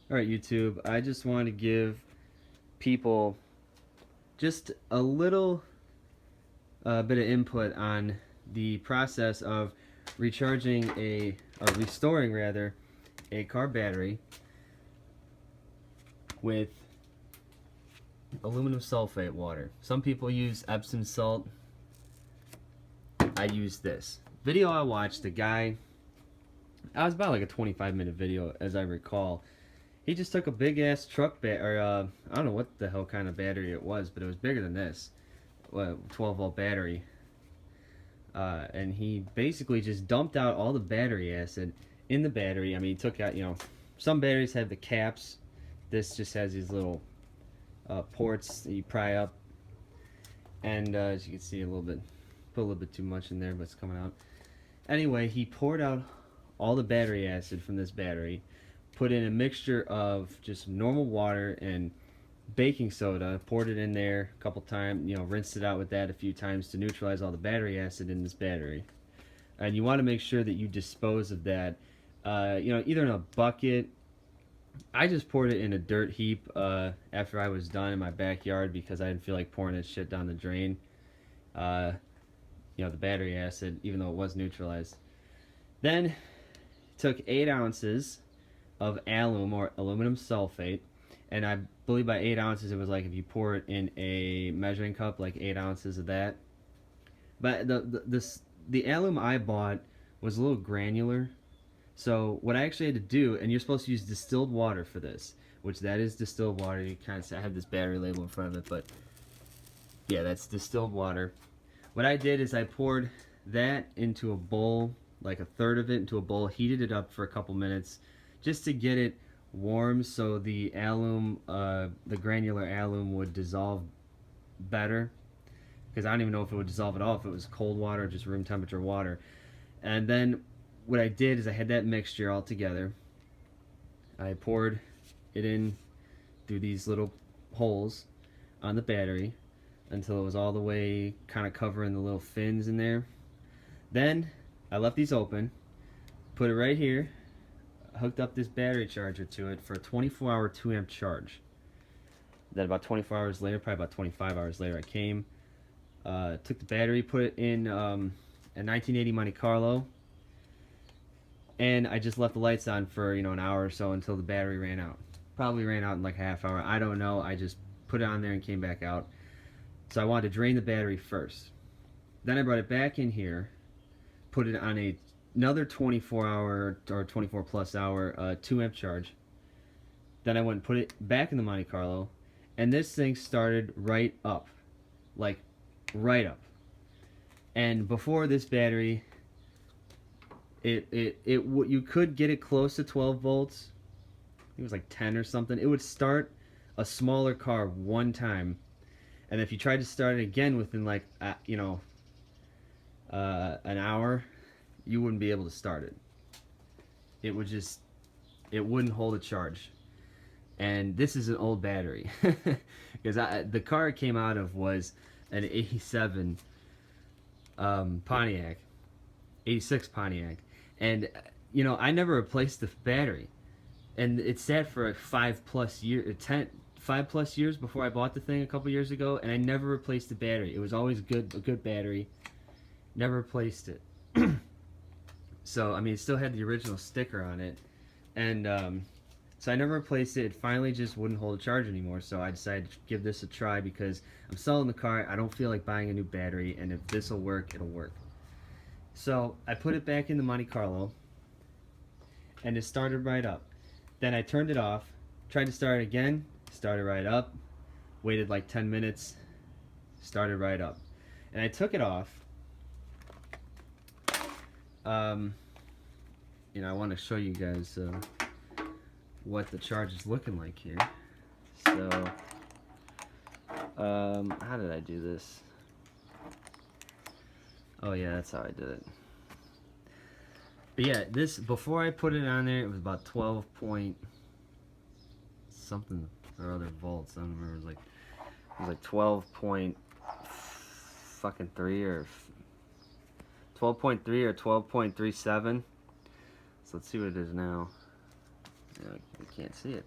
Alright, YouTube, I just want to give people just a little bit of input on the process of recharging or restoring rather, a car battery with aluminum sulfate water. Some people use Epsom salt. I use this. Video I watched, the guy, I was about like a 25-minute video as I recall. He just took a big ass truck I don't know what the hell kind of battery it was, but it was bigger than this, 12 volt battery. And he basically just dumped out all the battery acid in the battery. I mean, he took out, some batteries have the caps. This just has these little ports that you pry up. And as you can see, put a little bit too much in there, but it's coming out. Anyway, he poured out all the battery acid from this battery, put in a mixture of just normal water and baking soda, poured it in there a couple times, rinsed it out with that a few times to neutralize all the battery acid in this battery. And you want to make sure that you dispose of that, either in a bucket. I just poured it in a dirt heap after I was done in my backyard because I didn't feel like pouring this shit down the drain. The battery acid, even though it was neutralized. Then took 8 ounces of alum or aluminum sulfate, and I believe by 8 ounces it was like if you pour it in a measuring cup, like 8 ounces of that. But the alum I bought was a little granular, so what I actually had to do, and you're supposed to use distilled water for this, which that is distilled water. You kind of, I have this battery label in front of it, but yeah, that's distilled water. What I did is I poured that into a bowl, like a third of it into a bowl, heated it up for a couple minutes just to get it warm so the alum, the granular alum would dissolve better. Because I don't even know if it would dissolve at all if it was cold water or just room temperature water. And then what I did is I had that mixture all together. I poured it in through these little holes on the battery until it was all the way kind of covering the little fins in there. Then I left these open, put it right here, hooked up this battery charger to it for a 24-hour 2-amp charge. Then about 24 hours later, probably about 25 hours later, I came, took the battery, put it in a 1980 Monte Carlo, and I just left the lights on for an hour or so until the battery ran out. Probably ran out in like a half hour. I don't know. I just put it on there and came back out. So I wanted to drain the battery first. Then I brought it back in here, put it on another 24-hour or 24 plus hour 2-amp charge. Then I went and put it back in the Monte Carlo, and this thing started right up, like right up. And before this battery, you could get it close to 12 volts. It was like 10 or something. It would start a smaller car one time, and if you tried to start it again within like an hour, you wouldn't be able to start it. It wouldn't hold a charge. And this is an old battery because the car it came out of was an 87 Pontiac, 86 Pontiac, and I never replaced the battery, and it sat for 5 plus years before I bought the thing a couple years ago, and I never replaced the battery. It was always a good battery. Never replaced it. So I mean, it still had the original sticker on it, and so I never replaced it. It finally just wouldn't hold a charge anymore, so I decided to give this a try because I'm selling the car. I don't feel like buying a new battery, and if this will work, it'll work. So I put it back in the Monte Carlo, and it started right up. Then I turned it off, tried to start it again, started right up, waited like 10 minutes, started right up. And I took it off. I want to show you guys what the charge is looking like here. So, how did I do this? Oh yeah, that's how I did it. But yeah, this, before I put it on there, it was about 12 point something or other volts. I don't remember. It was like 12 point fucking 3 or 12.3 or 12.37. So let's see what it is now. Yeah, can't see it.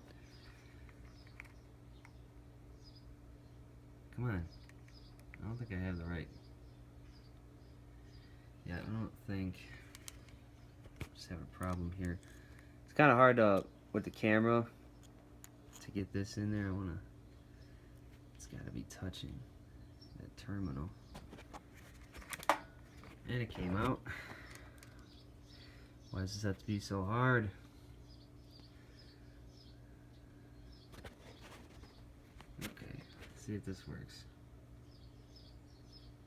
Come on. I don't think I have the right. Yeah, I don't think. Just have a problem here. It's kind of hard to, with the camera, to get this in there. It's got to be touching that terminal. And it came out. Why does this have to be so hard? Okay, let's see if this works.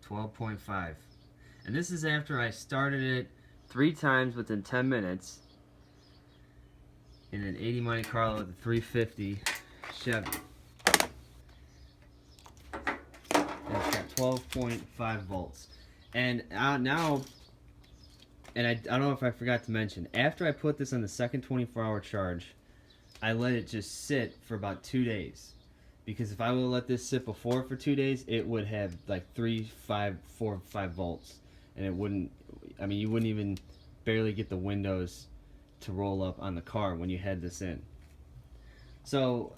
12.5. And this is after I started it 3 times within 10 minutes in an 80 Monte Carlo with a 350 Chevy. And it's got 12.5 volts. And now, and I don't know if I forgot to mention, after I put this on the second 24-hour charge, I let it just sit for about 2 days. Because if I would have let this sit before for 2 days, it would have like 3, 5, 4, 5 volts. And it wouldn't, I mean, you wouldn't even barely get the windows to roll up on the car when you had this in. So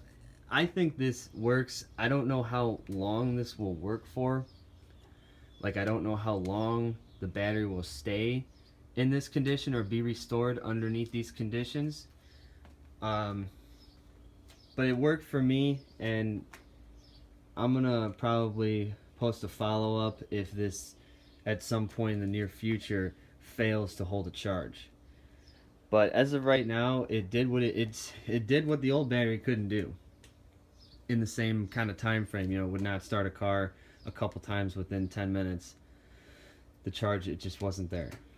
I think this works. I don't know how long this will work for. Like, I don't know how long the battery will stay in this condition or be restored underneath these conditions. But it worked for me, and I'm gonna probably post a follow-up if this at some point in the near future fails to hold a charge. But as of right now, it did what it did what the old battery couldn't do in the same kind of time frame. You know, it would not start a car a couple times within 10 minutes. The charge, it just wasn't there.